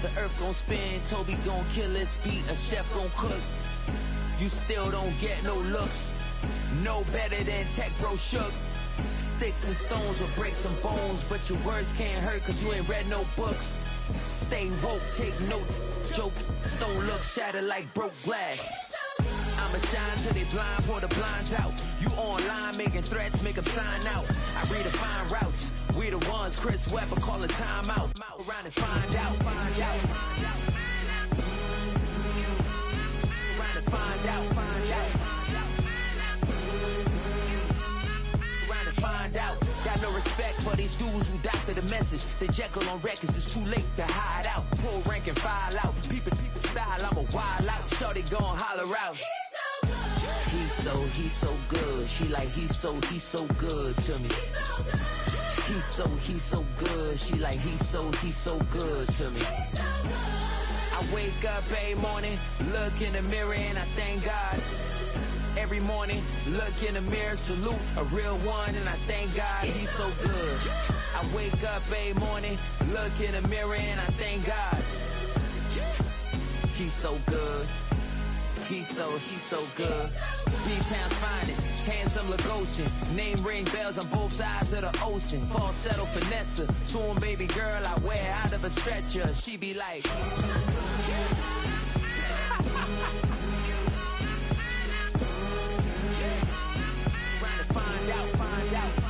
the earth gon' spin. Toby gon' kill this beat, a chef gon' cook. You still don't get no looks. No better than Tech Bro Shook. Sticks and stones will break some bones, but your words can't hurt cause you ain't read no books. Stay woke, take notes, joke. Don't look shattered like broke glass. I'ma shine till they blind, pour the blinds out. You online making threats, make them sign out. I redefine routes, we the ones Chris Webber call a timeout. Around and find out, find out. Around and find out, find out. Around and find out. Got no respect for these dudes who doctor the message. They Jekyll on records, it's too late to hide out. Pull rank and file out. People style, I'm a wild out. Shorty gon' holler out. He's so good. She like he's so good to me. He's so good. She like he's so good to me. I wake up every morning, look in the mirror and I thank God. Every morning, look in the mirror, salute a real one and I thank God he's so good. I wake up every morning, look in the mirror and I thank God. He's so good. He's so good. B-Town's finest, handsome Lagosian. Name ring bells on both sides of the ocean. Falsetto finesse, swoon baby girl I wear out of a stretcher. She be like trying to find out, find out.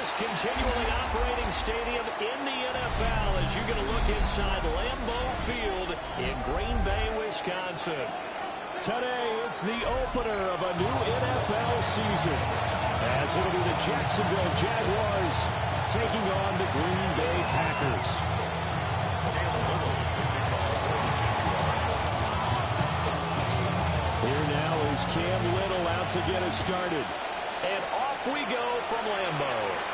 most continually operating stadium in the NFL as you get a look inside Lambeau Field in Green Bay, Wisconsin. Today, it's the opener of a new NFL season, as it'll be the Jacksonville Jaguars taking on the Green Bay Packers. Here now is Cam Little out to get us started. And off we go from Lambeau.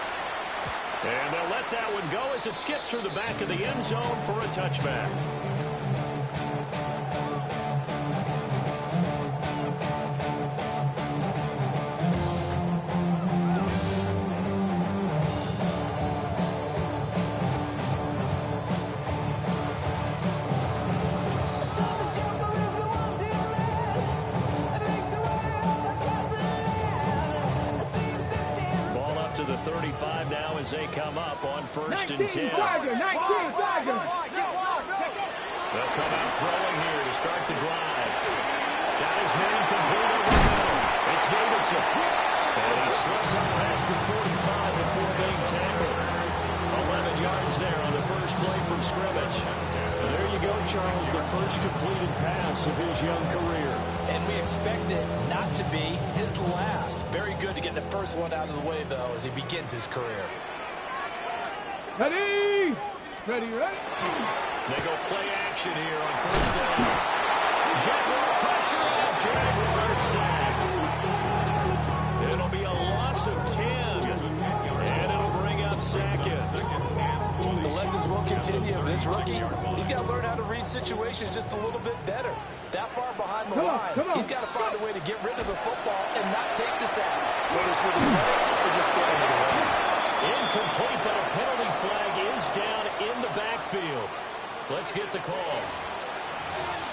And they'll let that one go as it skips through the back of the end zone for a touchback. The 35 now as they come up on 1st and 10. They'll come out throwing here to start the drive. Got his man complete over the middle. It's Davidson. And he slips up past the 45 before being tackled. 11 yards there on the first play from scrimmage. There you go, Charles, the first completed pass of his young career. And we expect it not to be his last. Very good to get the first one out of the way, though, as he begins his career. Ready? Ready, right? They go play action here on 1st down. Jaguar pressure and Jaguar sack. It'll be a loss of 10. And it'll bring up Sackett. The lessons will continue. This rookie, he's got to learn how to read situations just a little bit better. That far behind the line, he's got to find a way to get rid of the football and not take the sack. Whether it's with his legs or just throwing it away. Incomplete, but a penalty flag is down in the backfield. Let's get the call.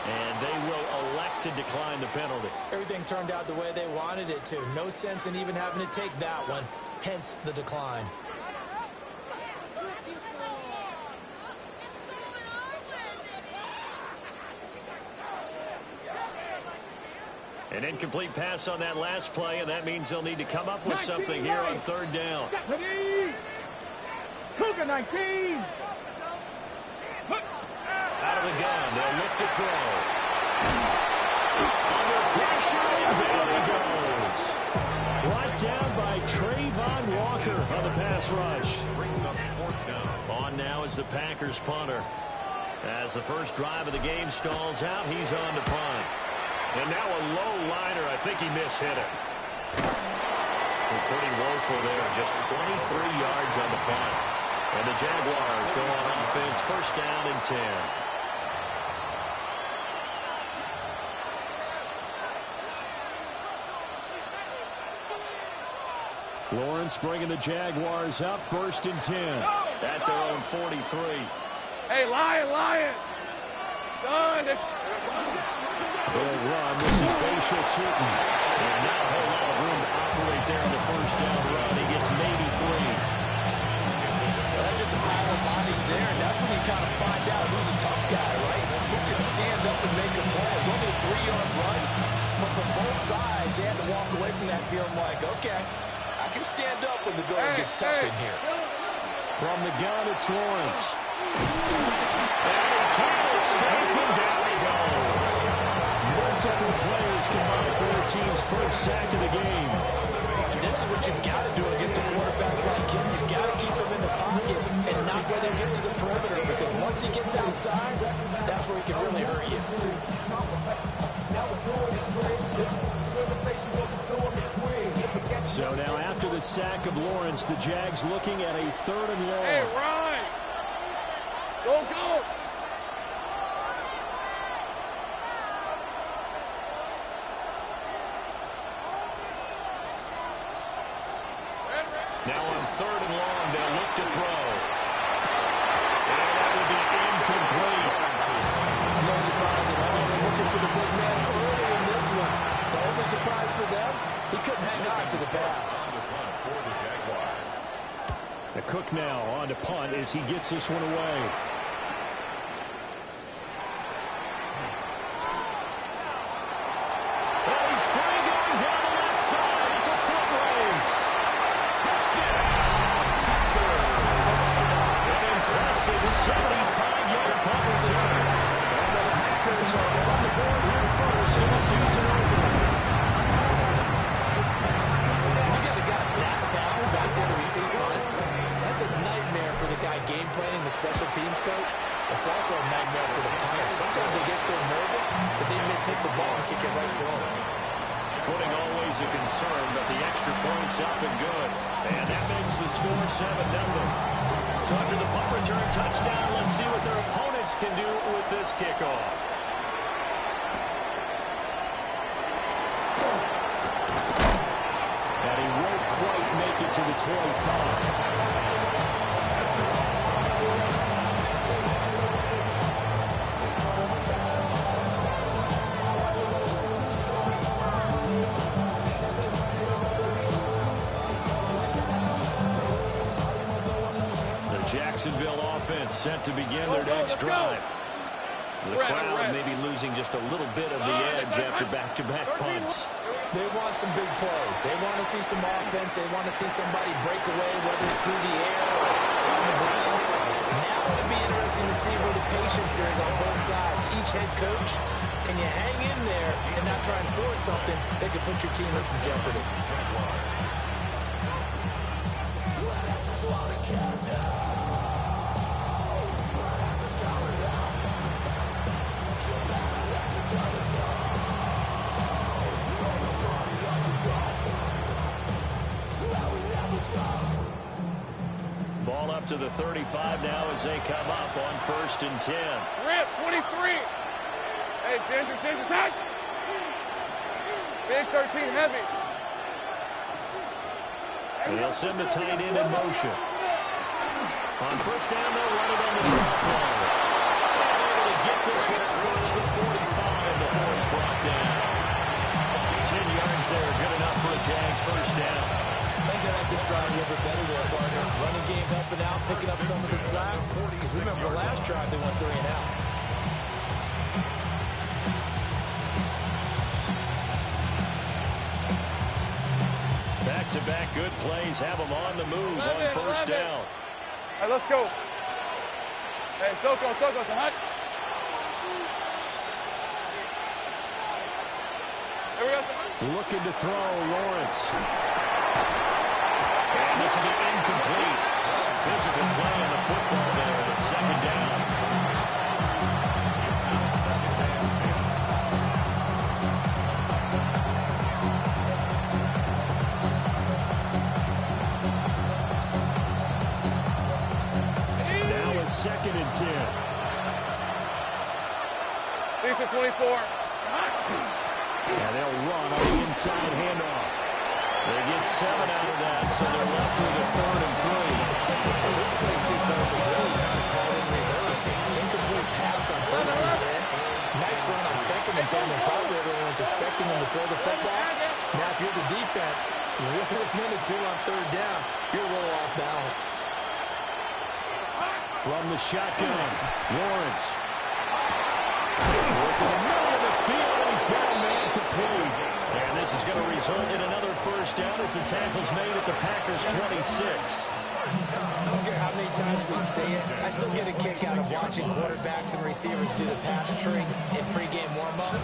And they will elect to decline the penalty. Everything turned out the way they wanted it to. No sense in even having to take that one. Hence the decline. An incomplete pass on that last play, and that means they'll need to come up with something here on 3rd down. Cougar 19. Out of the gun, they'll look to throw. Under pressure, and down he goes. Brought down by Trayvon Walker on the pass rush. On now is the Packers punter. As the first drive of the game stalls out, he's on to punt. And now a low liner. I think he mishit it. Pretty woeful there. Just 23 yards on the punt. And the Jaguars go on offense. 1st down and 10. Lawrence bringing the Jaguars up. 1st and 10. At their own 43. Hey, Lion. Son, They'll run. This is Bashal Tootin. And not a whole lot of room to operate there on the 1st down run. He gets maybe 3. That's just a pile of bodies there, and that's when you kind of find out who's a tough guy, right? Who can stand up and make a play. It's only a 3-yard run, but from both sides, they had to walk away from that feeling like, okay, I can stand up when the going gets tough in here. From the gun, it's Lawrence. And he can't escape, and down he goes. Multiple players combined for their team's first sack of the game. And this is what you've got to do against a quarterback like him. You've got to keep him in the pocket and not let him get to the perimeter, because once he gets outside, that's where he can really hurt you. So now after the sack of Lawrence, the Jags looking at a 3rd and long. Hey, Ryan. Go. Now on 3rd and long, they'll look to throw. And that will be incomplete. No surprise at all. They're looking for the big man early in this one. The only surprise for them, he couldn't hang on to the pass. The Cook now on to punt as he gets this one away. Oh, he's free going down the left side. It's a foot race. Touchdown, points are on the board here first in the season opener. You got a guy that fast back there to receive punts. That's a nightmare for the guy game planning, the special teams coach. It's also a nightmare for the punter. Sometimes they get so nervous that they mishit the ball and kick it right to him. Footing always a concern, but the extra point's up and good. And that makes the score 7-0. So after the punt return touchdown, let's see what their opponents can do with this kickoff. And he won't quite make it to the 25. Jacksonville offense set to begin their next drive. The crowd may be losing just a little bit of the edge after back-to-back punts. They want some big plays. They want to see some offense. They want to see somebody break away, whether it's through the air or on the ground. Now it'll be interesting to see where the patience is on both sides. Each head coach, can you hang in there and not try and force something that could put your team in some jeopardy? Ball up to the 35 now as they come up on 1st and 10. Rip, 23. Hey, Ginger, tight. Big 13, heavy. And they'll send the tight end in motion. On 1st down, they'll run it on the drop play. Able to get this one across the 45 before it's brought down. 10 yards there, good enough for a Jags 1st down. I think they like this drive a little bit better there, partner. Running game helping out, picking up some of the slack. Because remember, last drive they went 3 and out. Back-to-back good plays have them on the move on 1st down. Hey, let's go. Hey, Soko, so hot. Here we go. Looking to throw, Lawrence. And this will be incomplete. Physical play on the football there. It's 2nd down. Now it's 2nd and 10. Decent 24. And they'll run on the inside handoff. They get 7 out of that, so they're left with a 3rd and 3. Well, this play sequence was really kind of called in reverse. Incomplete pass on 1st and 10. Nice run on 2nd and 10, and probably everyone was expecting them to throw the football. Now, if you're the defense, really within a 2 on 3rd down, you're a little off balance. From the shotgun, Lawrence. Working the middle of the field, and he's got a man complete. And this is going to result in another 1st down as the tackle's made at the Packers' 26. I don't care how many times we say it, I still get a kick out of watching quarterbacks and receivers do the pass tree in pregame warm-up.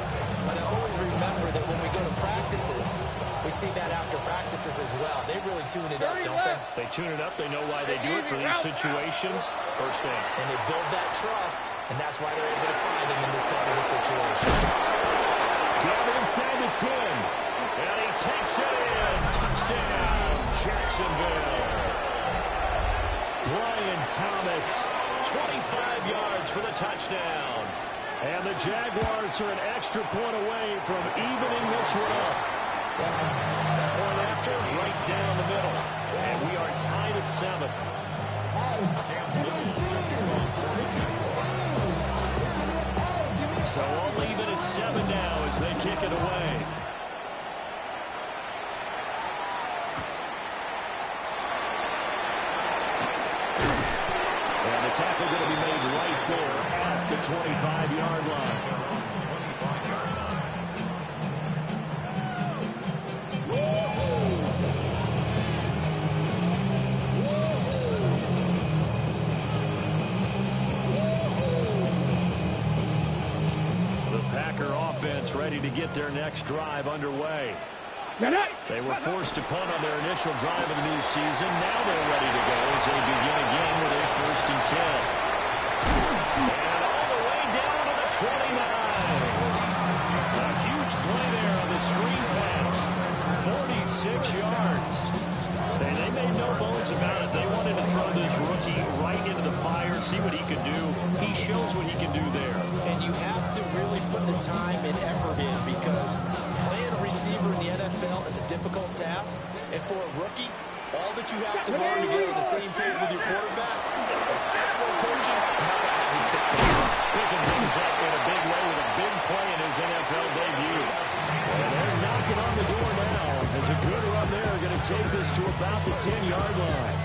But I always remember that when we go to practices, we see that after practices as well. They really tune it up, don't they? They tune it up. They know why they do it for these situations. 1st down. And they build that trust, and that's why they're able to find him in this type of a situation. Down inside the 10. And he takes it in. Touchdown, Jacksonville. Brian Thomas, 25 yards for the touchdown. And the Jaguars are an extra point away from evening this one up. Point after, right down the middle. And we are tied at 7. So all even at 7 now as they kick it away. And the tackle going to be made right there at the 25-yard line. The Packer offense ready to get their next drive underway. They were forced to punt on their initial drive of the new season. Now they're ready to go as they begin again with a 1st and 10. And all the way down to the 29. A huge play there on the screen pass. 46 yards. And they made no bones about it. They wanted to throw this rookie right into the fire, see what he could do. He shows what he can do there. And you have to really put the time and effort in because playing a receiver in the NFL is a difficult task. And for a rookie, all that you have to learn to get on the same page with your quarterback, that's excellent coaching. And how about how he's picked things up? Picking things up in a big way with a big play in his NFL debut. And they're knocking on the door now. As a good run there, going to take this to about the 10-yard line.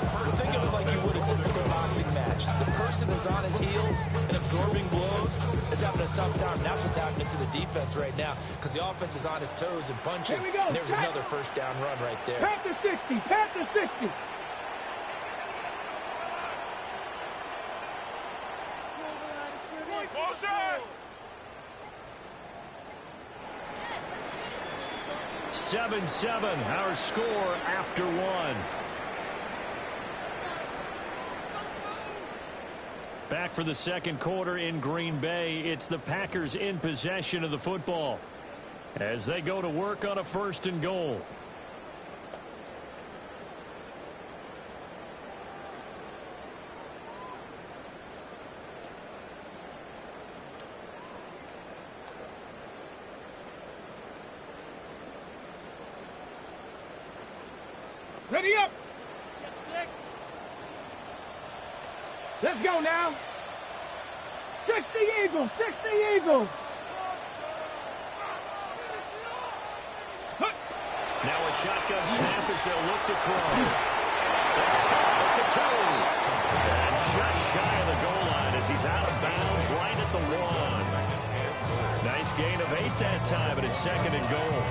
Well, think of it like you would a typical boxing match. The person is on his heels and absorbing blows is having a tough time. That's what's happening to the defense right now because the offense is on his toes and punching. And there's another 1st down run right there. Panther 60, Panther 60. Motion! 7-7, our score after 1. Back for the 2nd quarter in Green Bay. It's the Packers in possession of the football as they go to work on a 1st and goal. Ready up. Let's go now. 60 Eagles, 60 Eagles. Now a shotgun snap as they'll look to throw. That's caught at the 2. And just shy of the goal line as he's out of bounds right at the 1. Nice gain of 8 that time, but it's 2nd and goal.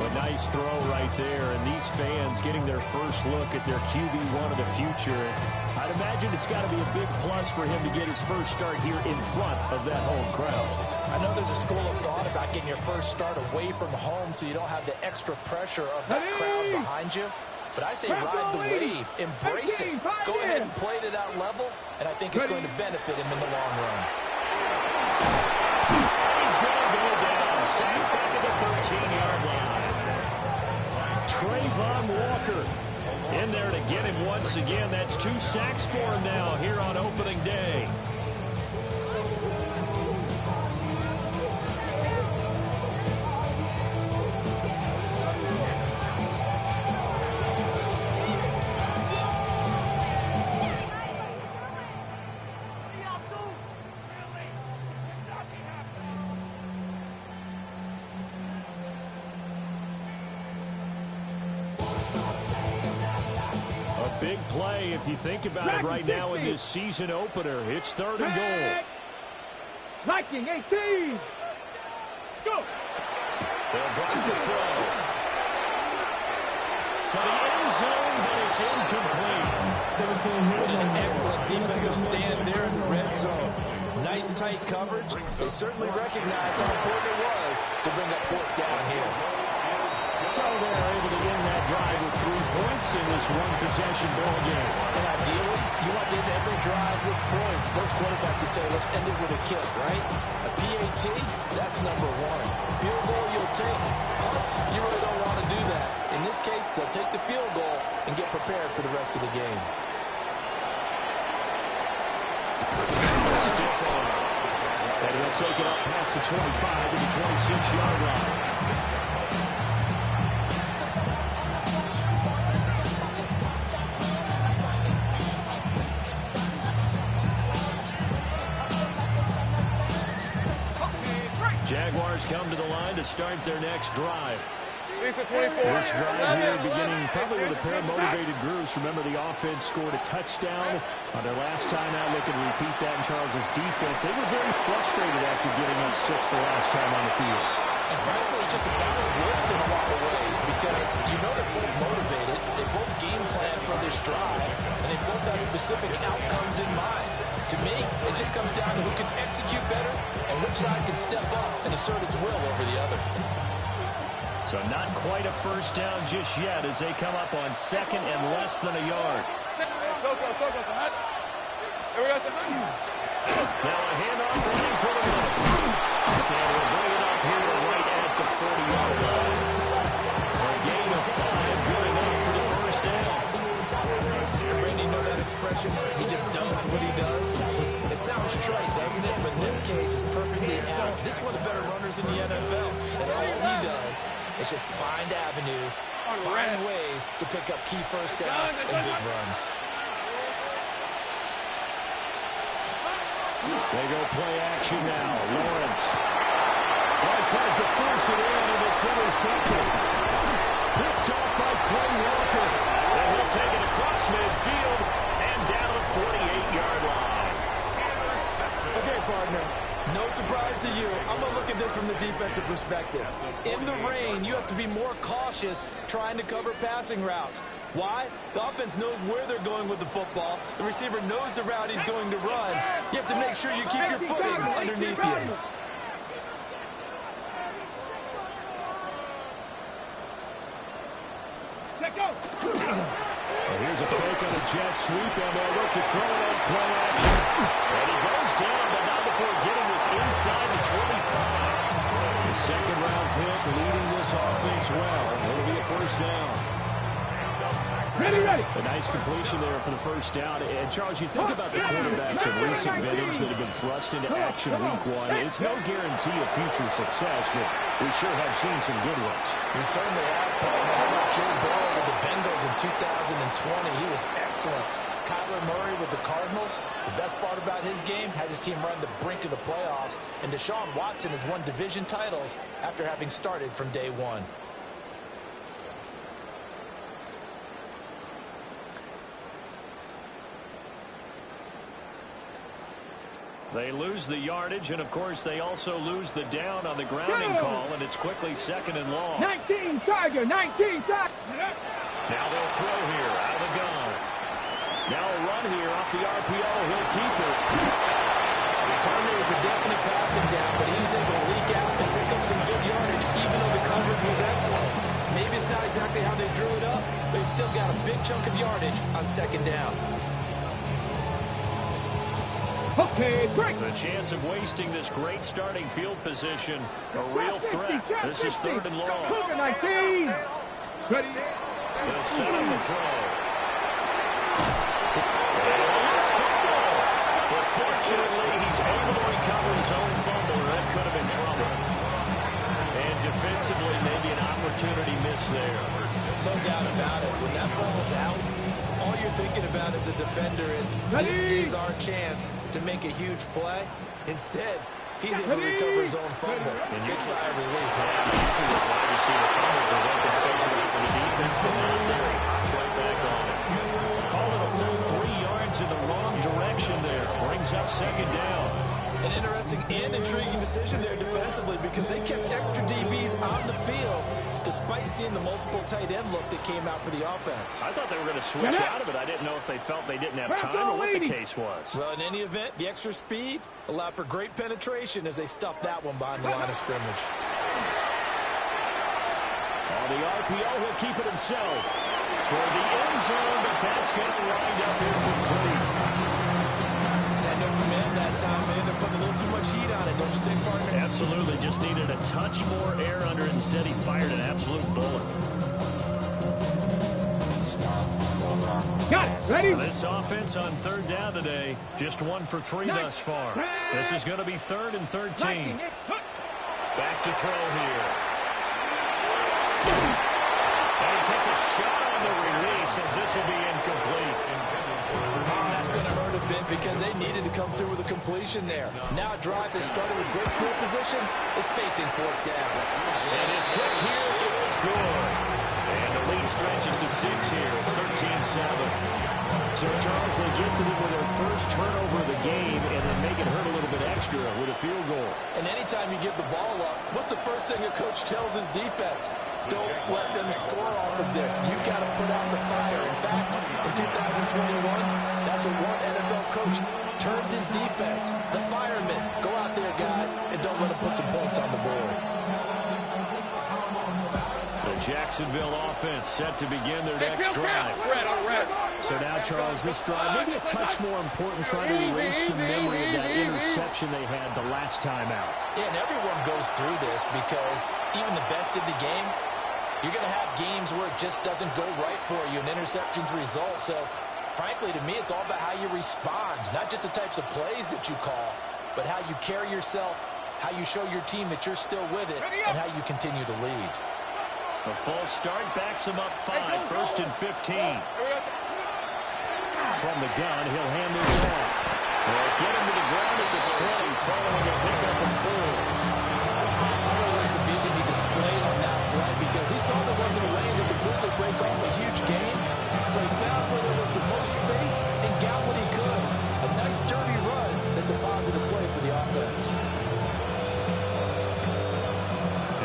A nice throw right there, and these fans getting their first look at their QB1 of the future. I'd imagine it's got to be a big plus for him to get his first start here in front of that home crowd. I know there's a school of thought about getting your first start away from home so you don't have the extra pressure of that crowd behind you. But I say ride the wave, embrace it, go ahead and play to that level, and I think it's going to benefit him in the long run. He's going to go down, sacked back at the 13-yard line. Trayvon Walker in there to get him once again. That's 2 sacks for him now here on opening day. Big play if you think about it right now in this season opener. It's 3rd and goal. Viking 18. Let's go. They'll drive the throw. To the end zone, but it's incomplete. An excellent defensive stand there in the red zone. Nice tight coverage. They certainly recognized how important it was to bring that 4th down here. So they're able to win that drive with 3 points in this one-possession ball game. And ideally, you want to end every drive with points. Most quarterbacks would say, let's end it with a kick, right? A PAT, that's number 1. Field goal you'll take. Punts, you really don't want to do that. In this case, they'll take the field goal and get prepared for the rest of the game. Stiff arm. And he'll take it up past the 25 to the 26-yard line. Jaguars come to the line to start their next drive. This drive here beginning probably with a pair of motivated groups. Remember, the offense scored a touchdown on their last time out. Looking to repeat that in Charles's defense. They were very frustrated after giving up 6 the last time on the field. And frankly, it's just about as worse in a lot of ways because you know they're both motivated. They both game plan for this drive, and they both have specific outcomes in mind. To me, it just comes down to who can execute better and which side can step up and assert its will over the other. So not quite a first down just yet as they come up on second and less than a yard. So close, Ahad. Here we go, Now a handoff running for the middle. And we'll bring it up here right at the 40-yard line. A gain of 5, good enough for the first down. Randy, you know that expression? He just does what he does. It sounds trite, doesn't it? But in this case, it's perfectly apt. This is one of the better runners in the NFL. And all he does is just find avenues, find ways to pick up key first downs and big runs. They go play action now. Lawrence. Tries to force it in, and it's intercepted. Picked off by Quay Walker. And he'll take it across midfield and down the 48-yard line. Okay, partner. No surprise to you. I'm going to look at this from the defensive perspective. In the rain, you have to be more cautious trying to cover passing routes. Why? The offense knows where they're going with the football. The receiver knows the route he's going to run. You have to make sure you keep your footing underneath you. And here's a fake on a jet sweep, and they'll look to throw it on play action. And he goes down, but not before getting this inside the 25. The second-round pick leading this offense well. It'll be a first down. Ready. A nice completion there for the first down. And, Charles, you think about the quarterbacks of recent vintage that have been thrust into action week one. It's no guarantee of future success, but we sure have seen some good ones. We certainly have. How about Joe Burrow with the Bengals in 2020? He was excellent. Kyler Murray with the Cardinals. The best part about his game has his team run the brink of the playoffs. And Deshaun Watson has won division titles after having started from day one. They lose the yardage, and, of course, they also lose the down on the grounding call, and it's quickly second and long. 19 Tiger, 19 Tiger. Now they'll throw here out of the gun. Now a run here off the RPO. He'll keep it. Partner is a definite passing down, but he's able to leak out and pick up some good yardage, even though the coverage was excellent. Maybe it's not exactly how they drew it up, but he's still got a big chunk of yardage on second down. Okay, great. The chance of wasting this great starting field position, a real threat. This is third and long. 19. Ready. They'll set up the throw. But fortunately, he's able to recover his own fumble, or that could have been trouble. And defensively, maybe an opportunity miss there. No doubt about it. When that ball's out, all you're thinking about as a defender is, this is our chance to make a huge play. Instead, he's able to recover his own fumble. And big sigh of relief. Usually with wide receiver fumbles, there's open space for the defense, but not there. He hops right back on it. Call it a full 3 yards in the wrong direction there. Brings up second down. An interesting and intriguing decision there defensively because they kept extra DBs on the field despite seeing the multiple tight end look that came out for the offense. I thought they were going to switch out of it. I didn't know if they felt they didn't have time or what the case was. Well, in any event, the extra speed allowed for great penetration as they stuffed that one behind the line of scrimmage. On the RPO, he'll keep it himself. Toward the end zone, but that's going to wind up incomplete. Had no command that time. They ended up putting a little too much heat on it, don't you think, partner? Absolutely. Just needed a touch more air under it. Instead, he fired an absolute bullet. Got it. Ready. This offense on third down today, just 1 for 3 thus far. This is going to be 3rd and 13. Back to throw here. And he takes a shot on the release as this will be incomplete. That's going to hurt a bit because they needed to come through with a completion there. Now a drive that started with great field position is facing 4th down. And his kick here is good. And the lead stretches to 6 here. It's 13-7. So, Charles, they get to them with their first turnover of the game and then make it hurt a little bit extra with a field goal. And anytime you give the ball up, what's the first thing a coach tells his defense? Don't let them score off of this. You've got to put out the fire. In fact, in 2021, that's what one NFL coach termed his defense. The firemen. Go out there, guys, and don't let them put some points on the board. The Jacksonville offense set to begin their next drive. So now, Charles, this drive maybe a touch more important, trying to erase the memory of that interception they had the last time out. Yeah, and everyone goes through this because even the best in the game, you're going to have games where it just doesn't go right for you, and interceptions result. So, frankly, to me, it's all about how you respond, not just the types of plays that you call, but how you carry yourself, how you show your team that you're still with it, and how you continue to lead. A false start backs him up 5, 1st and 15. From the gun, he'll hand this off. Well, get him to the ground at the 20, following a pickup of 4. I really like the vision he displayed on that play because he saw there wasn't a lane to completely break off a huge gain. So he found where there was the most space and got what he could. A nice, dirty run that's a positive play for the offense.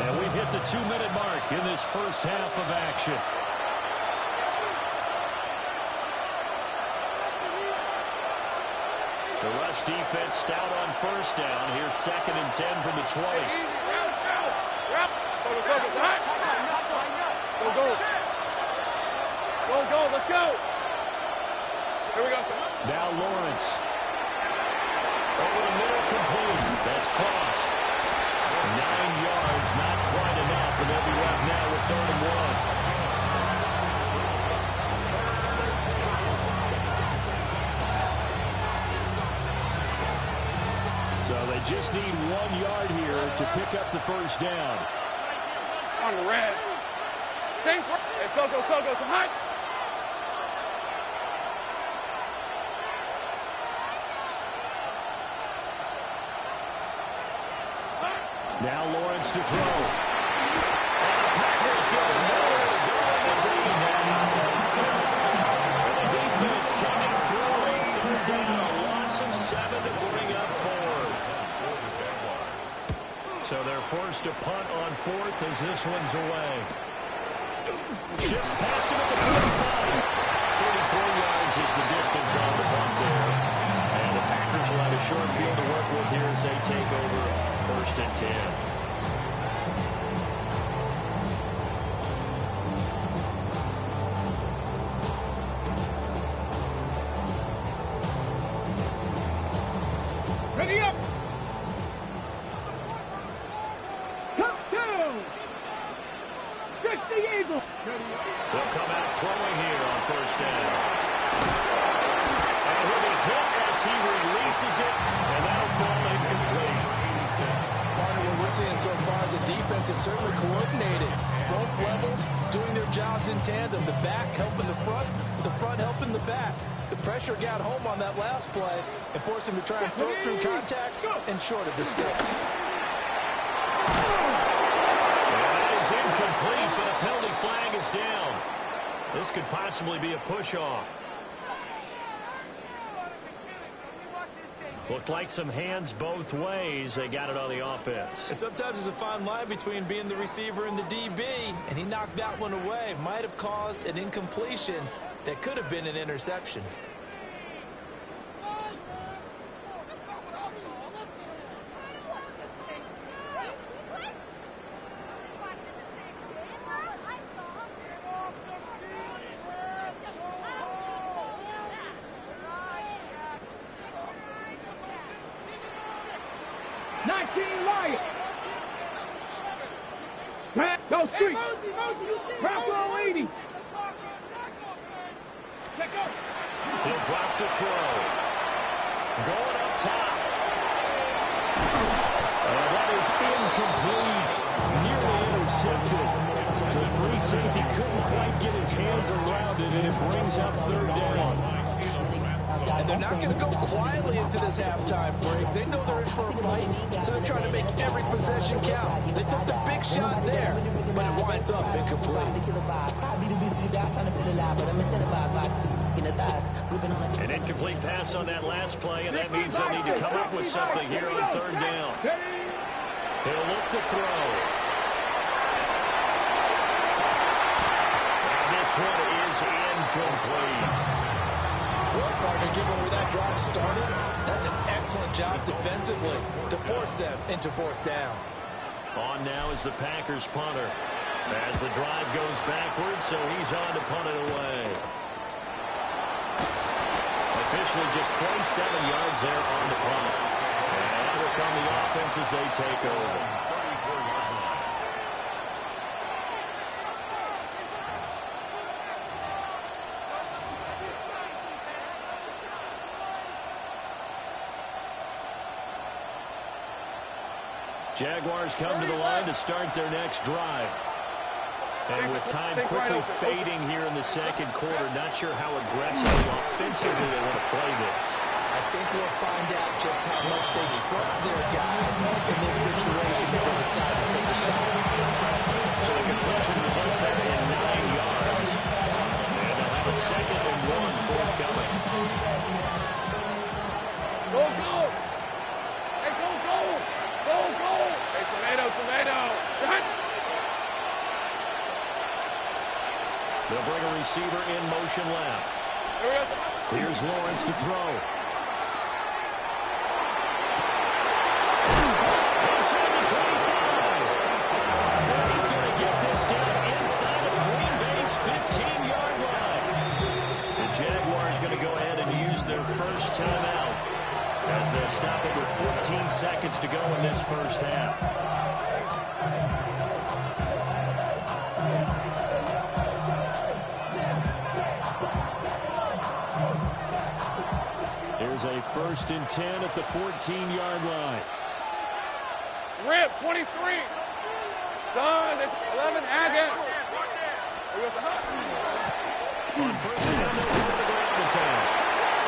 And we've hit the 2-minute mark in this first half of action. The rush defense stout on first down. Here's 2nd and 10 from the 20. Go, let's go. Here we go. Now Lawrence. Over the middle, complete. That's Cross. 9 yards, not quite enough, and they'll be left now with 3rd and 1. So they just need 1 yard here to pick up the first down. On the red. Same. Hey, so hot. Now Lawrence to throw. And the Packers go nowhere to go in the lead now. The defense coming through on 3rd down. A loss of 7 to bring up 4. So they're forced to punt on 4th as this one's away. Shifts past him at the 45. 34 yards is the distance on the punt there. And the Packers will have a short field to work with here as they take over 1st and 10. Ready up. Touchdown. Check the Eagle. They'll come out throwing here on 1st down. And he'll be hit as he releases it, and that'll fall incomplete. What we're seeing so far is the defense is certainly coordinated. Both levels doing their jobs in tandem. The back helping the front helping the back. The pressure got home on that last play and forced him to try and throw through contact and short of the sticks. That is incomplete, but a penalty flag is down. This could possibly be a push-off. Looked like some hands both ways. They got it on the offense. And sometimes there's a fine line between being the receiver and the DB, and he knocked that one away. Might have caused an incompletion that could have been an interception. Go street. Crowd throw 80. He'll drop to throw. Going up top. That is incomplete. Nearly intercepted. The free safety couldn't quite get his hands around it, and it brings up 3rd down. And they're not going to go quietly into this halftime break. They know they're in for a fight, so they're trying to make every possession count. They took the big Slick shot there, but it winds up incomplete. An incomplete pass on that last play, and that means they'll need to come up with something here on third down. He'll look to throw. And this one is incomplete. Well, partner, given where that drive started, that's an excellent job defensively to force them into fourth down. On now is the Packers punter. As the drive goes backwards, so he's on to punt it away. Officially just 27 yards there on the punt. And here come the offense as they take over. Jaguars come to the line to start their next drive. And with time quickly fading here in the second quarter, not sure how aggressively offensively they want to play this. I think we'll find out just how much they trust their guys in this situation if they decide to take a shot. So the completion results in 9 yards. And they'll have a 2nd and 1 forthcoming. Go, go! Hey, go, go! Go, go! Hey, tomato! They'll bring a receiver in motion left. Here's Lawrence to throw. Inside the 25. And he's going to get this down inside of Green Bay's 15-yard line. The Jaguars going to go ahead and use their first timeout as they'll stop it with 14 seconds to go in this first half. Here's a 1st and 10 at the 14-yard line. Rip, 23. Son, it's 11 again. On 1st and 10, they'll go to the ground attack.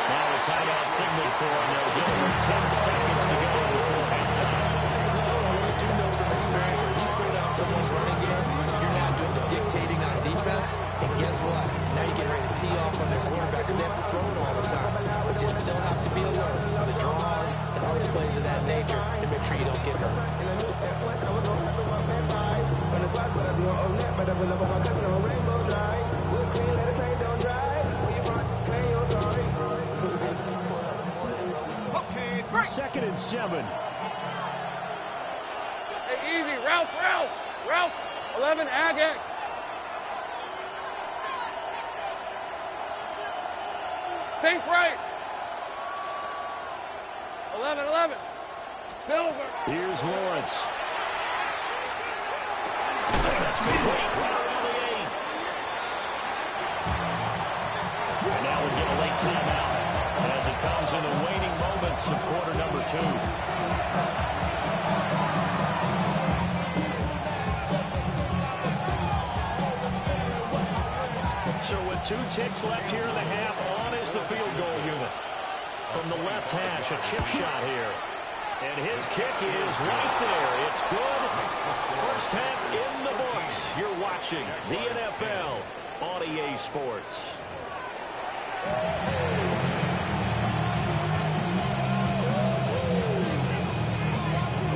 Now a timeout signal for them. They'll give them 10 seconds to go before halftime. You do know from experience, if you slow down someone's running game, you're now doing the dictating on defense. And guess what? Now you get ready to tee off on their quarterback because they have to throw it all the time. But you still have to be alert for the draws and other plays of that nature to make sure you don't get hurt. Second and 7. Hey, easy. Ralph. 11 Agak. Sink right. 11. Silver. Here's Lawrence. That's complete. Right around the 8. And now we get a late timeout as it comes in the waning moments of quarter number 2. So with 2 ticks left here in the half, on is the field goal unit. From the left hash, a chip shot here. And his kick is right there. It's good. First half in the books. You're watching the NFL on EA Sports.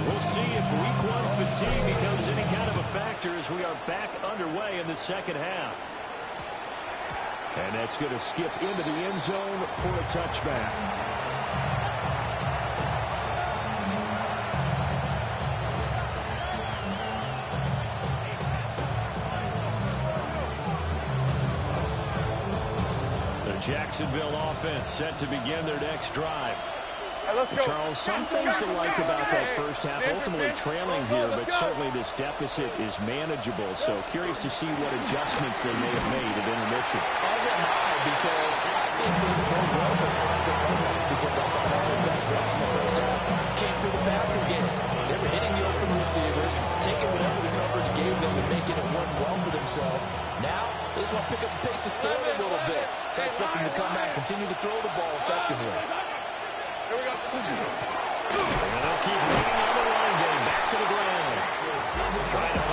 We'll see if week 1 fatigue becomes any kind of a factor as we are back underway in the second half. And that's going to skip into the end zone for a touchback. The Jacksonville offense set to begin their next drive. Charles, some things to like about that first half, ultimately trailing here, but certainly this deficit is manageable. So curious to see what adjustments they may have made at intermission. As am I, because I think there's no relevance to the run because I thought all the best reps in the first half came through the passing game. They were hitting the open receivers, taking whatever the coverage gave them and making it work well for themselves. Now, they just want to pick up the pace of scoring a little bit. So I expect them to come back and continue to throw the ball effectively. Here we go. And they'll keep running on the line game. Back to the ground. Trying to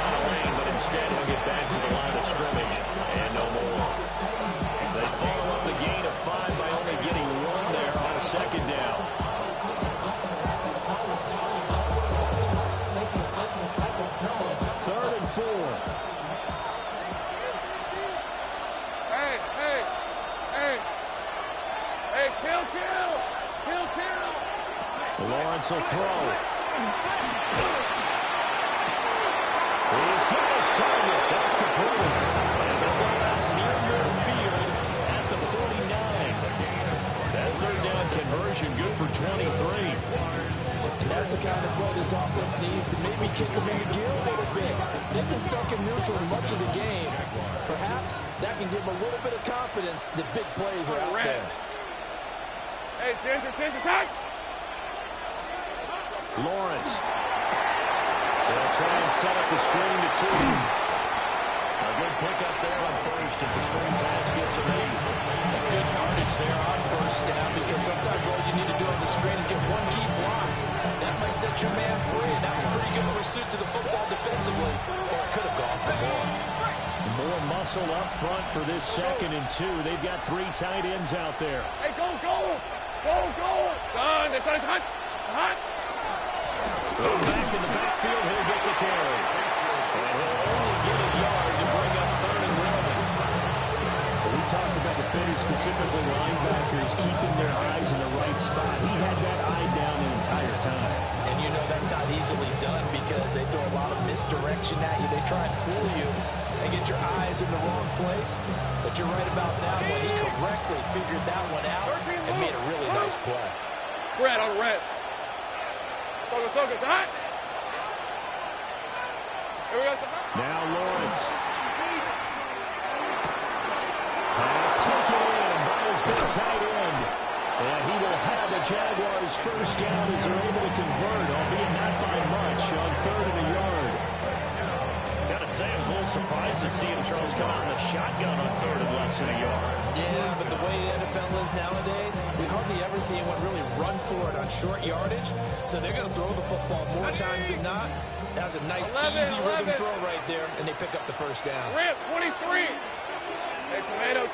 4. Hey, kill. Lawrence will throw. He's got his target. That's completed. And they'll go out near midfield at the 49. That third down conversion good for 23. And that's the kind of play this offense needs to maybe kick them into gear a little bit. They've been stuck in neutral much of the game. Perhaps that can give them a little bit of confidence that big plays are out there. Hey, attention, tight! Lawrence. They'll try and set up the screen to 2. A good pickup there on first as the screen pass gets a lead. Good yardage there on first down because sometimes all you need to do on the screen is get one key block. That might set your man free, and that was pretty good pursuit to the football defensively, or it could have gone for more. More muscle up front for this 2nd and 2. They've got 3 tight ends out there. Hey, go! Son, it's hot! Back in the backfield, he'll get the carry. And he'll only get a yard to bring up 3rd and 11. We talked about defenders, specifically linebackers, keeping their eyes in the right spot. He had that eye down the entire time. And you know that's not easily done because they throw a lot of misdirection at you. They try and fool you and get your eyes in the wrong place. But you're right about that one. He correctly figured that one out and made a really nice play. Red on red. Soga, hot. Here we go, now Lawrence. Pass taken in by his big tight end. And he will have the Jaguars first down as they're able to convert, albeit not by much, on 3rd and a yard. Gotta say, I was a little surprised to see him, Charles, come out in the shotgun on 3rd and less than a yard. Yeah, but the way the NFL is nowadays, we hardly ever see anyone really run for it on short yardage. So they're going to throw the football more times than not. That was a nice, easy rhythm throw right there, and they pick up the first down. Rip, 23. Hey, tomato.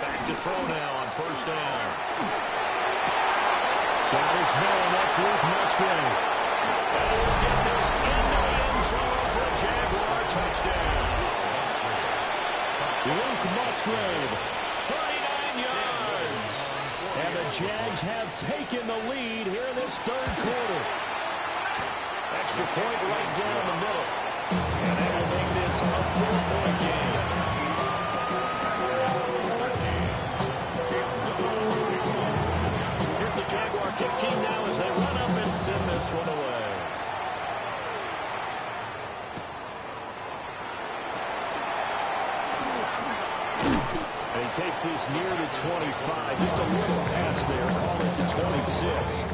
Back to throw now on first down. Got his man, that's Luke Musgrave. And he'll get this into the end zone for a Jaguar touchdown. Luke Musgrave, 39 yards. And the Jags have taken the lead here in this 3rd quarter. Extra point right down the middle. And they will make this a 4-point game. Here's the Jaguar kick team now as they run up and send this one away. And he takes this near the 25. Just a little pass there. Call it to 26.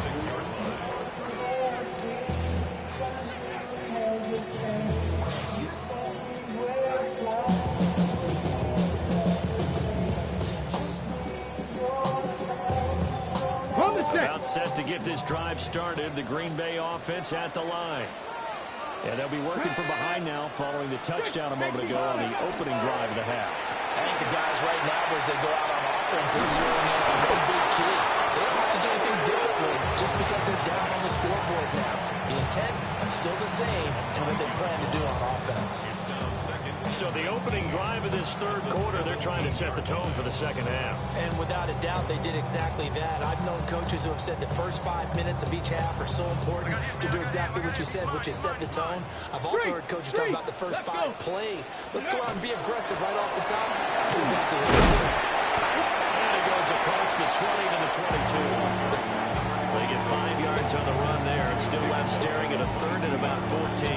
About set to get this drive started. The Green Bay offense at the line. And they'll be working from behind now following the touchdown a moment ago on the opening drive of the half. I think the guys right now, as they go out on offense, they're zeroing in on one big key. They don't have to do anything differently just because they're down on the scoreboard now. The intent is still the same in what they plan to do on offense. So the opening drive of this 3rd quarter, they're trying to set the tone for the 2nd half. And without a doubt, they did exactly that. I've known coaches who have said the first 5 minutes of each half are so important to do exactly what you said, which is set the tone. I've also heard coaches talk about the first 5 plays. Let's go out and be aggressive right off the top. That's exactly what they do. And it goes across the 20 to the 22. They get 5 yards on the run there and still left staring at a 3rd and about 14.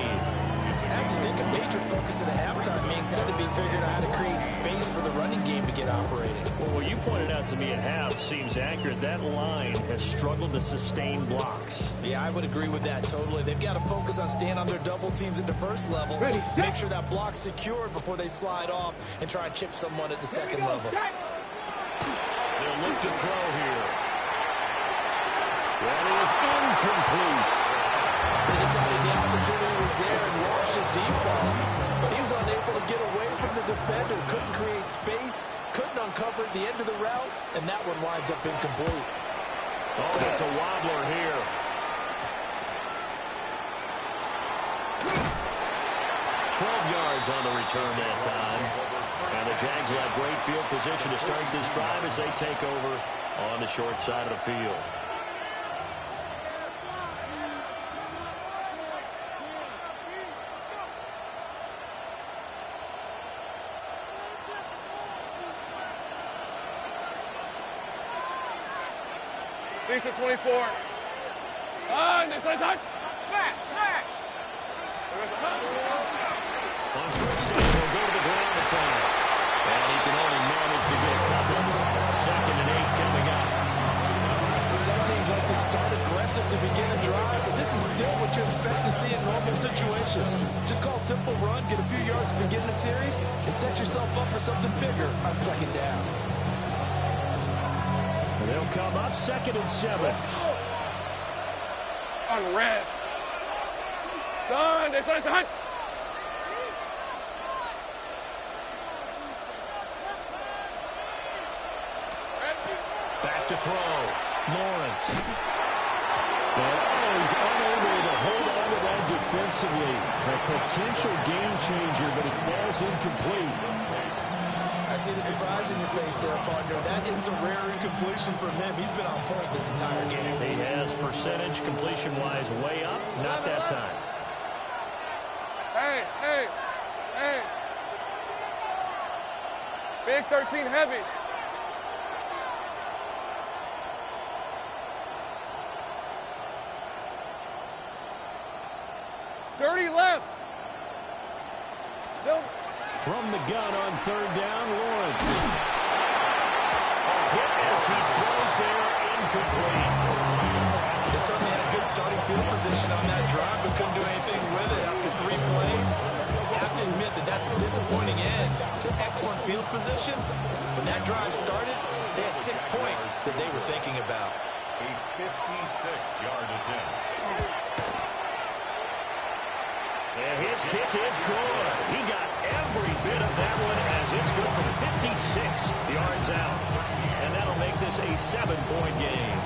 I just think a major focus of the halftime meetings had to be figuring out how to create space for the running game to get operating. Well, what you pointed out to me at half seems accurate. That line has struggled to sustain blocks. Yeah, I would agree with that totally. They've got to focus on staying on their double teams at the first level. Make sure that block's secured before they slide off and try and chip someone at the 2nd level. They'll look to throw here. That is incomplete. They decided the opportunity was there and launched a deep ball. But he was unable to get away from the defender. Couldn't create space. Couldn't uncover the end of the route. And that one winds up incomplete. Oh, that's a wobbler here. 12 yards on the return that time. And the Jags will have great field position to start this drive as they take over on the short side of the field. Lisa 24. Next side. Smash. On first down, he'll go to the ground this time. And he can only manage to get a couple. 2nd and 8 coming up. Some teams like to start aggressive to begin a drive, but this is still what you expect to see in normal situations. Just call a simple run, get a few yards to begin the series, and set yourself up for something bigger on 2nd down. And they'll come up 2nd and 7. On red. Son. Back to throw. Lawrence. And he's unable to hold on to that defensively. A potential game changer, but it falls incomplete. I see the surprise in your face there, partner. That is a rare incompletion from him. He's been on point this entire game. He has percentage completion-wise way up. Not that time. Hey. Big 13 heavy. Dirty left. From the gun on 3rd down, Lawrence. A hit as he throws there, incomplete. They certainly had a good starting field position on that drive, but couldn't do anything with it after 3 plays. Have to admit that that's a disappointing end to excellent field position. When that drive started, they had 6 points that they were thinking about. A 56-yard attempt. And his kick is good. He got every bit of that one as it's good from 56 yards out. And that'll make this a 7-point game.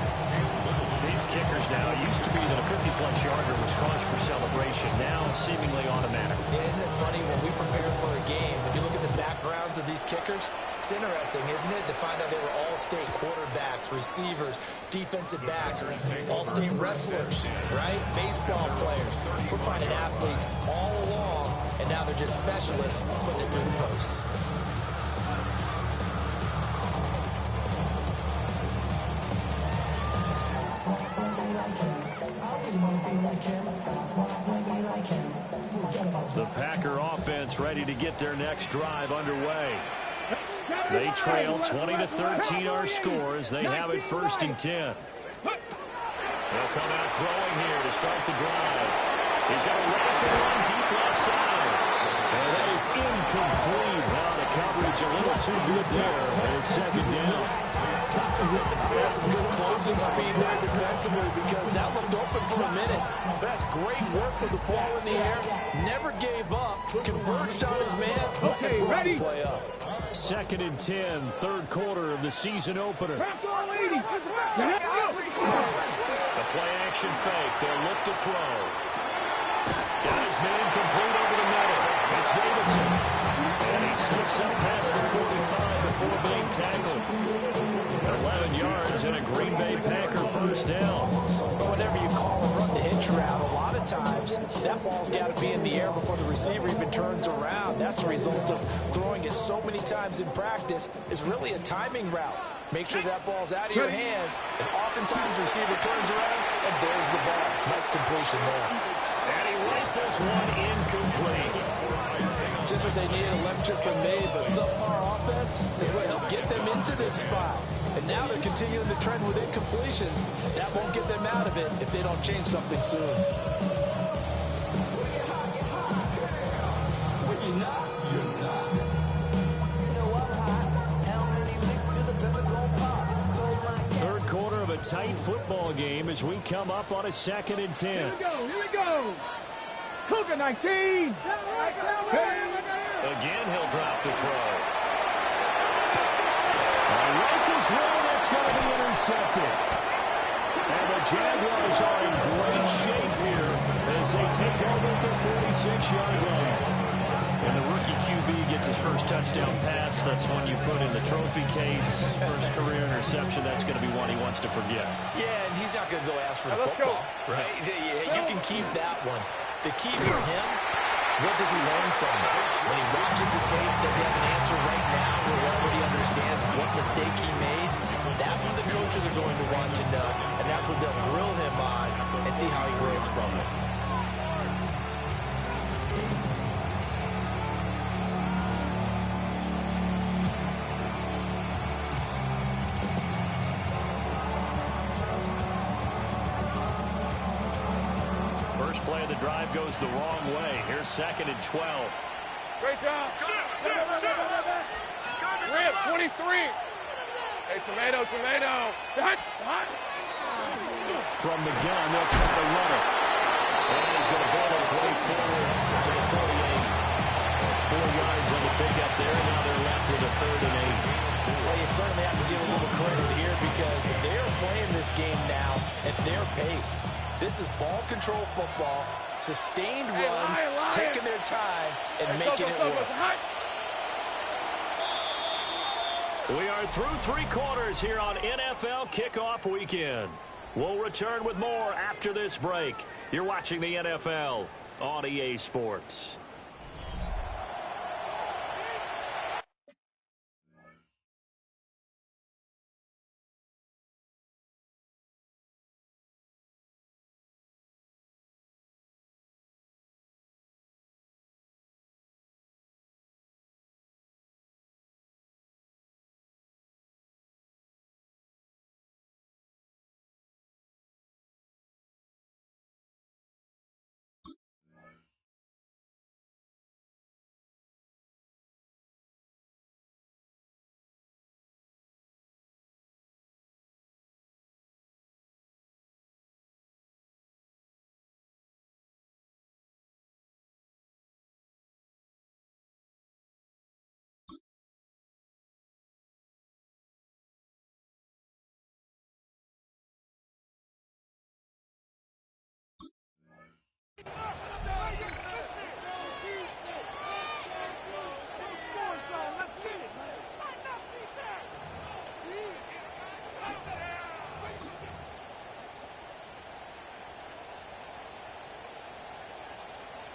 These kickers now, used to be that a 50-plus yarder was cause for celebration. Now seemingly automatic. Yeah, isn't it funny when we prepare for a game, when you look at the backgrounds of these kickers, it's interesting, isn't it, to find out they were all-state quarterbacks, receivers, defensive backs, all-state wrestlers, right? Baseball players. We're finding athletes all along, and now they're just specialists putting it through the posts. The Packer offense ready to get their next drive underway. They trail 20-13 our score as they have it 1st and 10. They'll come out throwing here to start the drive. He's got a rifle on deep left side. And that is incomplete. Now the coverage a little too good there. And it's 2nd down. That's some good closing speed there defensively because that looked open for a minute. That's great work with the ball in the air. Never gave up. Converged on his man. Okay, ready? Play up. 2nd and 10, 3rd quarter of the season opener. The play action fake. They'll look to throw. Got his man complete over the middle. It's Davidson. And he slips up past the 45 before being tackled. 11 yards and a Green Bay Packer 1st down. But whenever you call and run the hitch route, a lot of times that ball's got to be in the air before the receiver even turns around. That's the result of throwing it so many times in practice. Is really a timing route. Make sure that ball's out of your hands, and oftentimes the receiver turns around, and there's the ball. Nice completion there. And he rifles one incomplete. Just what they need, electric from me, but subpar offense is what helped get them into this spot. And now they're continuing the trend with incompletions. That won't get them out of it if they don't change something soon. Third quarter of a tight football game as we come up on a 2nd and 10. Here we go. Cougar 19. Again, he'll drop the throw. Rifles one, that's going to be intercepted. And the Jaguars are in great shape here as they take over at the 46-yard line. When the rookie QB gets his first touchdown pass, that's one you put in the trophy case. First career interception, that's going to be one he wants to forget. Yeah, and he's not going to go ask for the football, right? You can keep that one. The key for him, what does he learn from it? When he watches the tape, does he have an answer right now where he already understands what mistake he made? That's what the coaches are going to want to know, and that's what they'll grill him on and see how he grows from it. First play of the drive goes the wrong way. Here's 2nd and 12. Great job. Rip, 23. Hey, tomato. From the gun, they'll take the runner. And he's going to ball his way forward to the 48. 4 yards on the pickup there. Now they're left with a 3rd and 8. Well, you certainly have to give a little credit here because they're playing this game now at their pace. This is ball control football, sustained runs, taking their time, and making it work. We are through 3 quarters here on NFL Kickoff Weekend. We'll return with more after this break. You're watching the NFL on EA Sports.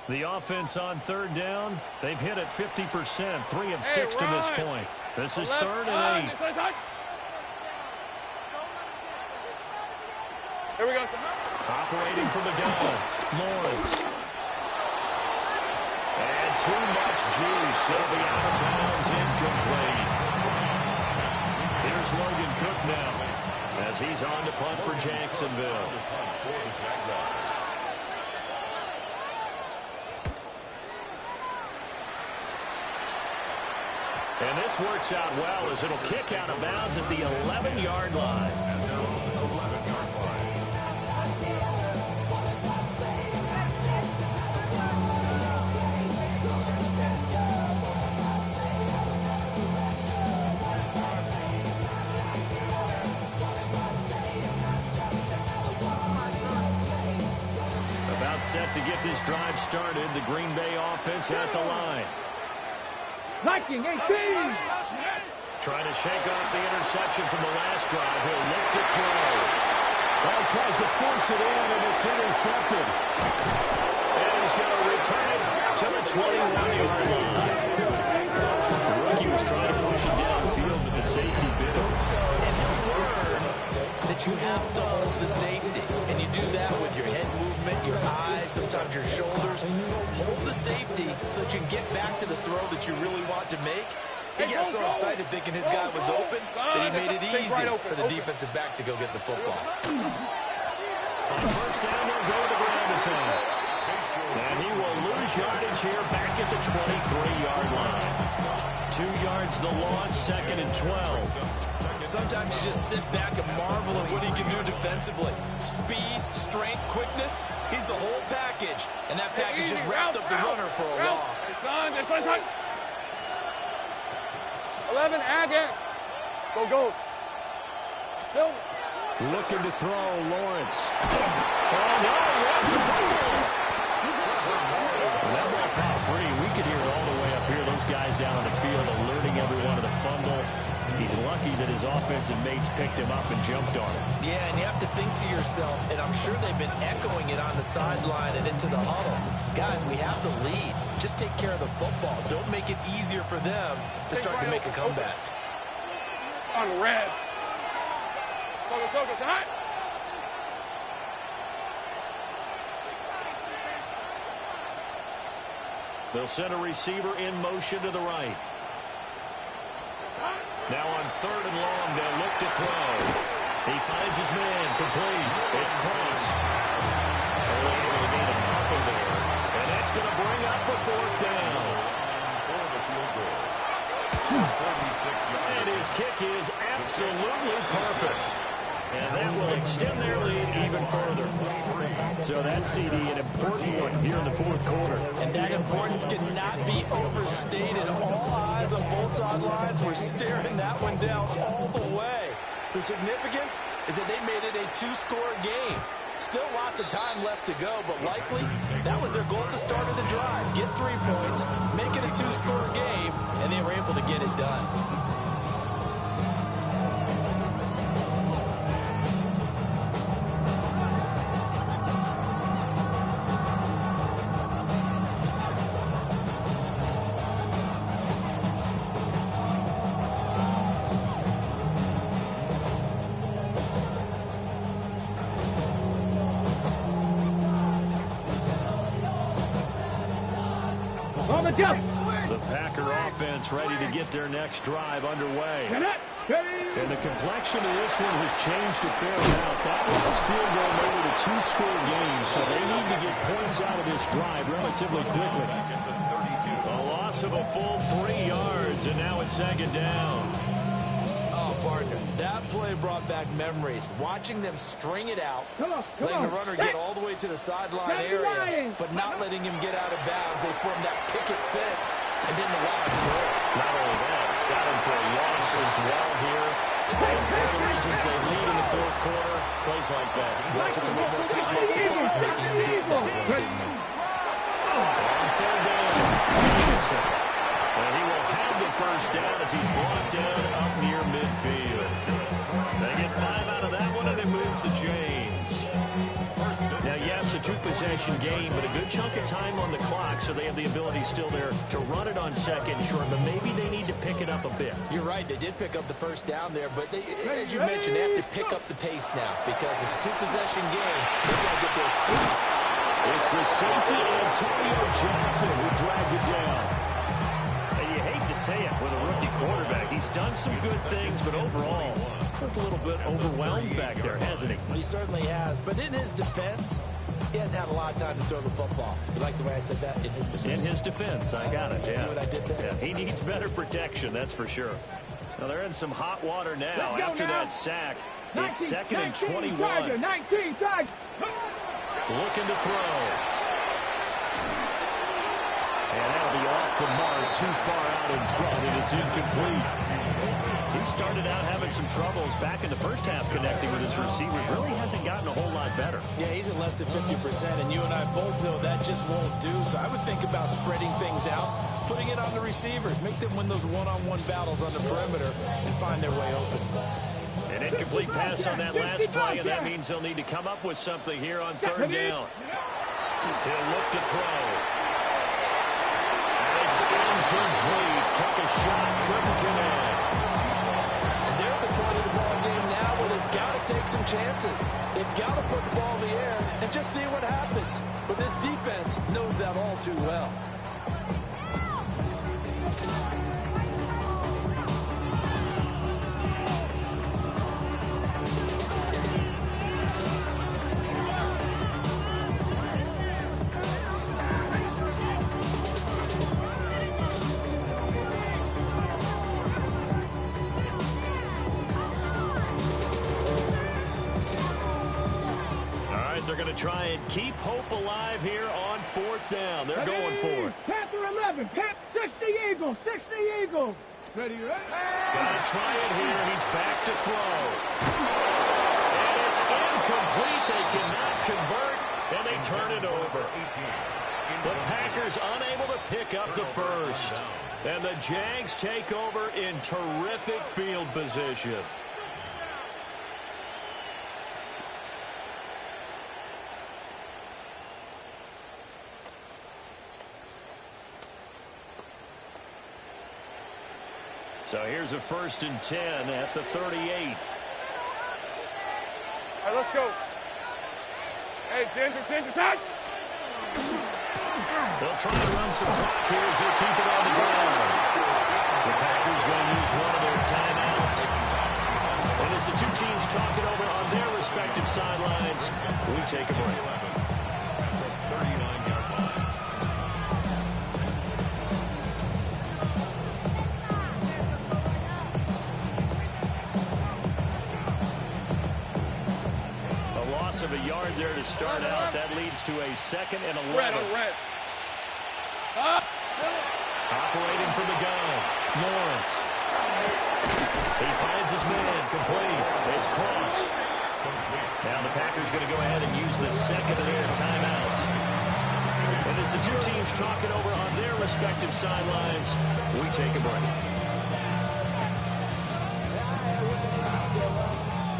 The offense on 3rd down, they've hit it 50%, 3 of 6 to this point. This is 3rd and 8. Here we go. Operating from the gun, Lawrence. And too much juice. It'll be out of bounds, incomplete. Here's Logan Cook now as he's on to punt for Jacksonville. And this works out well as it'll kick out of bounds at the 11-yard line. About set to get this drive started. The Green Bay offense at the line. 19, 18. Trying to shake off the interception from the last drive. He'll look to throw. Well, tries to force it in, and it's intercepted. And he's going to return it to the 21-yard line. The rookie was trying to push him downfield, but the safety bit him. And he'll learn that you have to hold the safety. And you do that with your head movement, your eyes, sometimes your shoulders. Hold the safety so that you can get back to the throw that you really want to make. He got so excited thinking his guy was open that he made it easy for the defensive back to go get the football. On first down, they'll go to the ground attack. And he will lose yardage here back at the 23-yard line. 2 yards the loss, 2nd and 12. Sometimes you just sit back and marvel at what he can do defensively. Speed, strength, quickness, he's the whole package. And that package just wrapped up the runner for a loss. 11, Agate. Go. Silver. Looking to throw, Lawrence. Oh, no, that's a fumble. That ball popped free. We could hear it all the way down on the field, alerting everyone of the fumble. He's lucky that his offensive mates picked him up and jumped on him. Yeah, and you have to think to yourself, and I'm sure they've been echoing it on the sideline and into the huddle. Guys, we have the lead. Just take care of the football. Don't make it easier for them to start to make a comeback. On red. Focus, tonight. They'll send a receiver in motion to the right. Now on 3rd and long, they'll look to throw. He finds his man, complete. It's Cross. Only able to gain a couple there. And that's going to bring up a 4th down. And his kick is absolutely perfect. And that will extend their lead even further. So that CD, an important one here in the 4th quarter. And that importance cannot be overstated. All eyes on both sidelines were staring that one down all the way. The significance is that they made it a 2-score game. Still lots of time left to go, but likely that was their goal at the start of the drive. Get 3 points, make it a 2-score game, and they were able to get it done. The Packer offense ready to get their next drive underway. And the complexion of this one has changed a fair amount. That last field goal made it a 2-score game, so they need to get points out of this drive relatively quickly. A loss of a full 3 yards, and now it's 2nd down. Oh, partner, that play brought back memories. Watching them string it out, letting the runner get all the way to the sideline area, but not letting him get out of bounds. They formed that picket fence and didn't allow him to throw. Not only that, got him for a loss as well here. And one of the reasons they lead in the 4th quarter, plays like that. Well, took a little more time off the clock, making him do it. On 3rd down, Davidson. And he will have the 1st down as he's brought down up near midfield. They get 5 out of that one, and it moves the chains. Now, yes, a 2-possession game, but a good chunk of time on the clock, so they have the ability still there to run it on 2nd and short, but maybe they need to pick it up a bit. You're right. They did pick up the 1st down there, but they, as you mentioned, they have to pick up the pace now because it's a 2-possession game. They've got to get there twice. It's the safety, Antonio Johnson, who dragged it down. You hate to say it with a rookie quarterback. He's done some good things, but overall, looked a little bit overwhelmed back there, hasn't he? He certainly has. But in his defense, he hasn't had a lot of time to throw the football. You like the way I said that? In his defense. In his defense, I got it. Yeah. See what I did there? Yeah, he needs better protection, that's for sure. Now, they're in some hot water now after that sack. It's 2nd and 21. 19, Looking to throw. And that'll be off the mark, too far out in front, and it's incomplete. He started out having some troubles back in the 1st half connecting with his receivers. Really hasn't gotten a whole lot better. Yeah, he's at less than 50%, and you and I both know that just won't do. So I would think about spreading things out, putting it on the receivers, make them win those one-on-one battles on the perimeter, and find their way open. An incomplete pass on that last play, and that means they'll need to come up with something here on 3rd down. He'll look to throw. And it's incomplete. Took a shot, couldn't connect. And they're at the point of the ball game now where they've got to take some chances. They've got to put the ball in the air and just see what happens. But this defense knows that all too well. They're going to try and keep hope alive here on 4th down. They're going for it. Panther 11, 60 Eagles, 60 Eagles. Ready? Gonna try it here. He's back to throw. And it's incomplete. They cannot convert, and they turn it over. The Packers unable to pick up the first. And the Jags take over in terrific field position. So here's a 1st and 10 at the 38. All right, let's go. Hey, Ginger, touch! They'll try to run some clock here as they keep it on the ground. The Packers going to use one of their timeouts. And as the two teams talk it over on their respective sidelines, we take a break. 39-yard line. A loss of a yard there to start out. That leads to a 2nd and 11. Red. Operating from the gun, Lawrence. He finds his man, complete. It's Cross. Now the Packers going to go ahead and use the 2nd of their timeouts. And as the two teams talk it over on their respective sidelines, we take a break.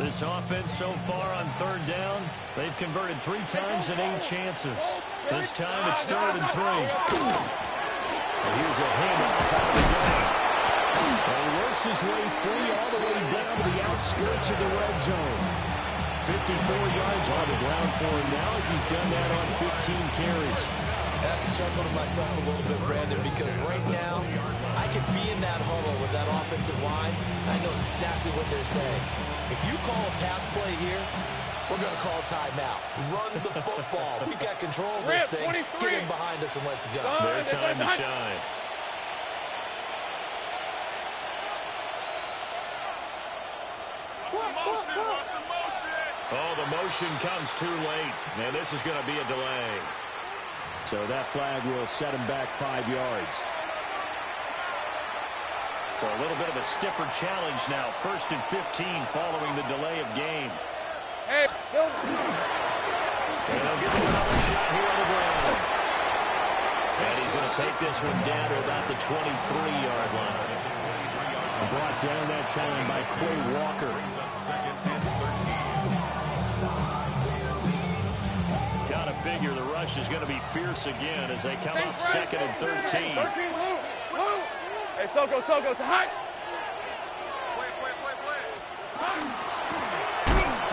This offense so far on 3rd down, they've converted 3 times and 8 chances. This time it's 3rd and 3. And here's a handoff out of the game. And he works his way free all the way down to the outskirts of the red zone. 54 yards on the ground for him now as he's done that on 15 carries. I have to chuckle to myself a little bit, Brandon, because right now I could be in that huddle with that offensive line. I know exactly what they're saying. If you call a pass play here, we're going to call timeout. Run the football. We've got control of this thing. 23. Get in behind us and let's go. Their time to shine. Oh, the motion comes too late. And this is going to be a delay. So that flag will set him back 5 yards. So a little bit of a stiffer challenge now. 1st and 15 following the delay of game. Hey, And they'll give him another shot here on the ground. And he's going to take this one down to about the 23-yard line. Brought down that time by Quay Walker. Brings up 2nd and 13. Got to figure the rush is going to be fierce again as they come up 2nd and 13. 13, Lou. Hey, Soko, it's a hot.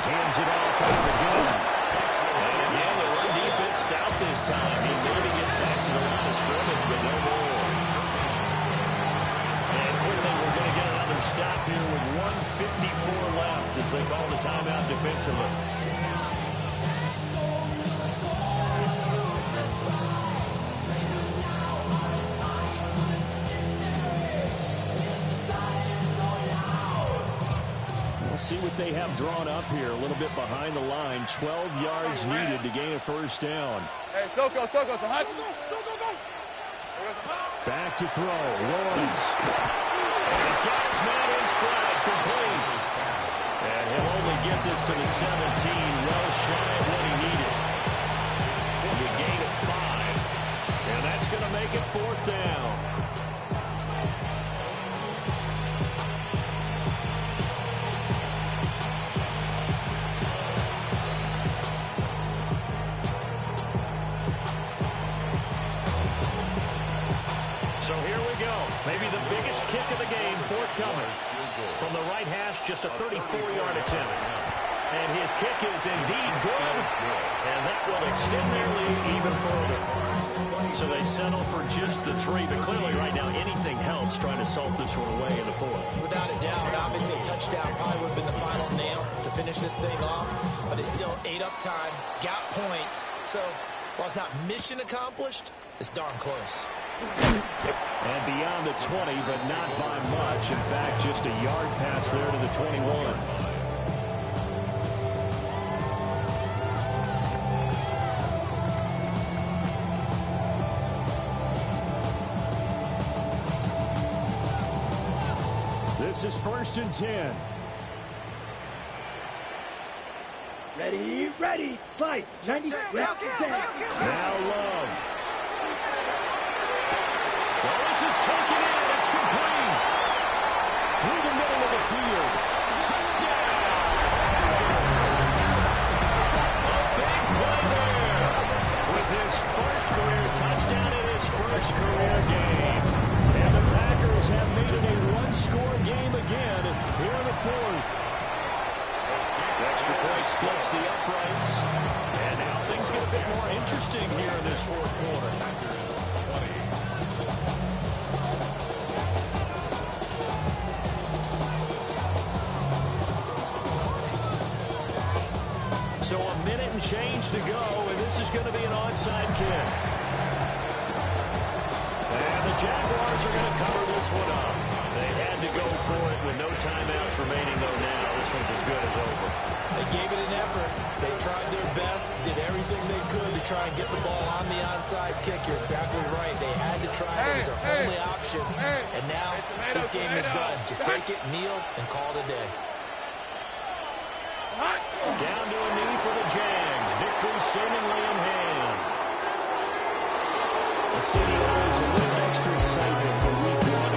Hands it off out of the gun. And again, the run defense stout this time. He maybe gets back to the line of scrimmage, but no more. And quickly, we're going to get another stop here with 1:54 left as they call the timeout defensively. See what they have drawn up here. A little bit behind the line. 12 yards needed to gain a 1st down. Hey, Soko, it's a hot. Back to throw. Lawrence. And he's got his man in stride. Complete. And he'll only get this to the 17. Well shy of what he needed. And a gain of 5. And that's going to make it 4th down. So here we go. Maybe the biggest kick of the game forthcoming. From the right hash, just a 34-yard attempt. And his kick is indeed good. And that will extend their lead even further. So they settle for just the 3. But clearly right now anything helps trying to salt this one away in the 4th. Without a doubt, obviously a touchdown probably would have been the final nail to finish this thing off. But it's still ate up time, got points. So while it's not mission accomplished, it's darn close. And beyond the 20, but not by much. In fact, just a yard pass there to the 21. This is 1st and 10. Ready, slide, 90 reps. Now Love. Well, this is taken in. It's complete. Through the middle of the field. Touchdown. A big play there. With his first career touchdown in his first career game. And the Packers have made it a one-score game again here in the fourth. Extra point splits the uprights. And now things get a bit more interesting here in this fourth quarter. So a minute and change to go, and this is going to be an onside kick. And the Jaguars are going to cover this one up. They had to go for it with no timeouts remaining, though, now. This one's as good as over. They gave it an effort. They tried their best, did everything they could to try and get the ball on the onside kick. You're exactly right. They had to try it. It was their only option. And now this game is done. Just take it, kneel, and call it a day. Down to a knee for the Jags. Victory seemingly in hand. The city always a little extra excitement for week one.